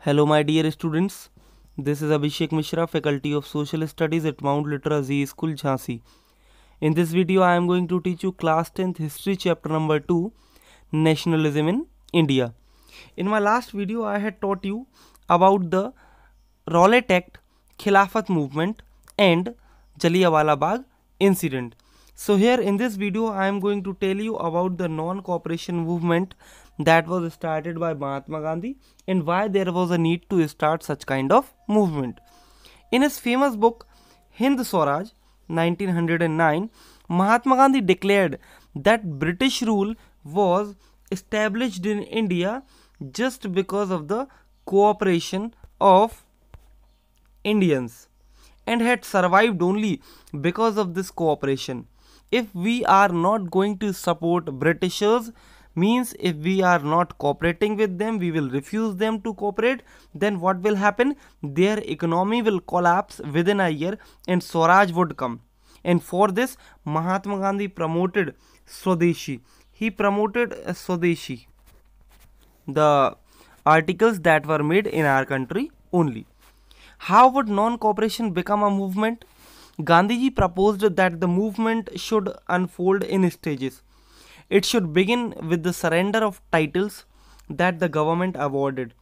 Hello my dear students, this is Abhishek Mishra, Faculty of Social Studies at Mount Litera Z School, Jhansi. In this video, I am going to teach you class 10th History chapter number 2, Nationalism in India. In my last video, I had taught you about the Rowlatt Act, Khilafat movement and Jallianwala Bagh incident. So here in this video, I am going to tell you about the non-cooperation movement that was started by Mahatma Gandhi and why there was a need to start such kind of movement. In his famous book Hind Swaraj 1909, Mahatma Gandhi declared that British rule was established in India just because of the cooperation of Indians and had survived only because of this cooperation. If we are not going to support Britishers, means if we are not cooperating with them, we will refuse them to cooperate, then what will happen? Their economy will collapse within a year and Swaraj would come. And for this, Mahatma Gandhi promoted Swadeshi. He promoted Swadeshi, the articles that were made in our country only. How would non-cooperation become a movement? Gandhiji proposed that the movement should unfold in stages. It should begin with the surrender of titles that the government awarded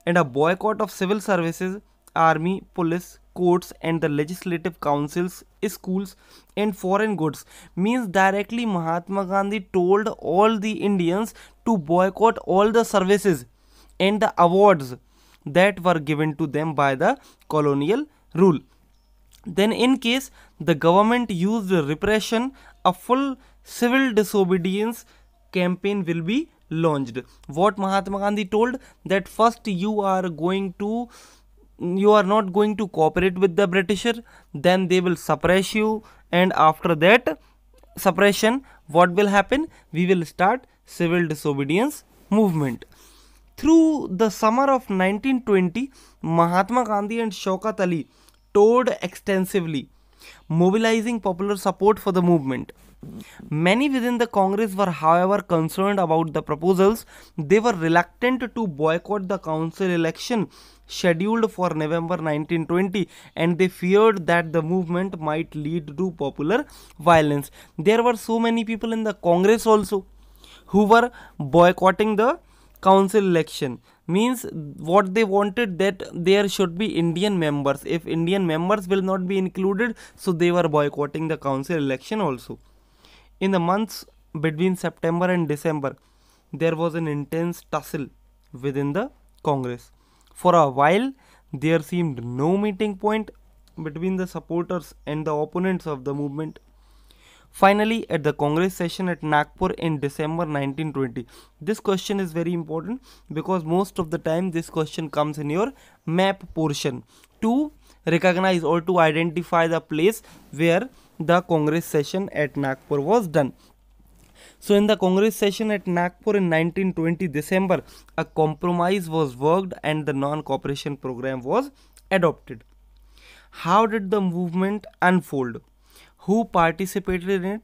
and a boycott of civil services, army, police, courts and the legislative councils, schools and foreign goods. Means directly Mahatma Gandhi told all the Indians to boycott all the services and the awards that were given to them by the colonial rule. Then in case the government used repression, a full civil disobedience campaign will be launched. What Mahatma Gandhi told, that first you are not going to cooperate with the Britisher, then they will suppress you, and after that suppression, what will happen? We will start civil disobedience movement. Through the summer of 1920, Mahatma Gandhi and Shaukat Ali toured extensively, mobilizing popular support for the movement. Many within the Congress were, however, concerned about the proposals. They were reluctant to boycott the council election scheduled for November 1920 and they feared that the movement might lead to popular violence. There were so many people in the Congress also who were boycotting the council election. Means what they wanted, that there should be Indian members. If Indian members will not be included, so they were boycotting the council election also. In the months between September and December, there was an intense tussle within the Congress. For a while, there seemed no meeting point between the supporters and the opponents of the movement. Finally, at the Congress session at Nagpur in December 1920, this question is very important because most of the time this question comes in your map portion to recognize or to identify the place where the Congress session at Nagpur was done. So in the Congress session at Nagpur in 1920 December, a compromise was worked and the non-cooperation program was adopted. How did the movement unfold? Who participated in it,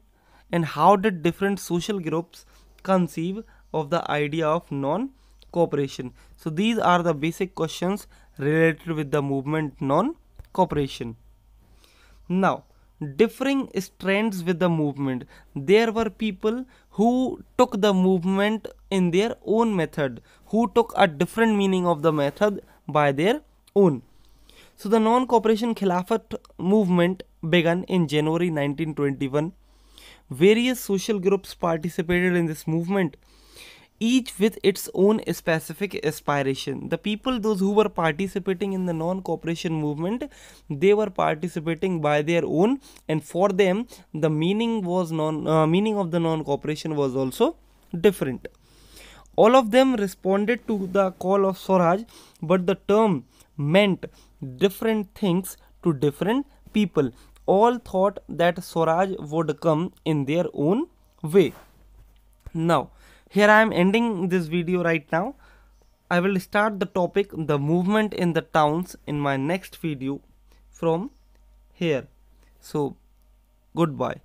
and how did different social groups conceive of the idea of non-cooperation? So these are the basic questions related with the movement non-cooperation. Now, differing strands with the movement. There were people who took the movement in their own method, who took a different meaning of the method by their own. So the non-cooperation Khilafat movement began in January 1921. Various social groups participated in this movement, each with its own specific aspiration. The people, those who were participating in the non-cooperation movement, they were participating by their own, and for them the meaning of the non-cooperation was also different. All of them responded to the call of Swaraj, but the term meant different things to different people. All thought that Swaraj would come in their own way. Now, here I am ending this video right now. I will start the topic, the movement in the towns, in my next video from here. So, goodbye.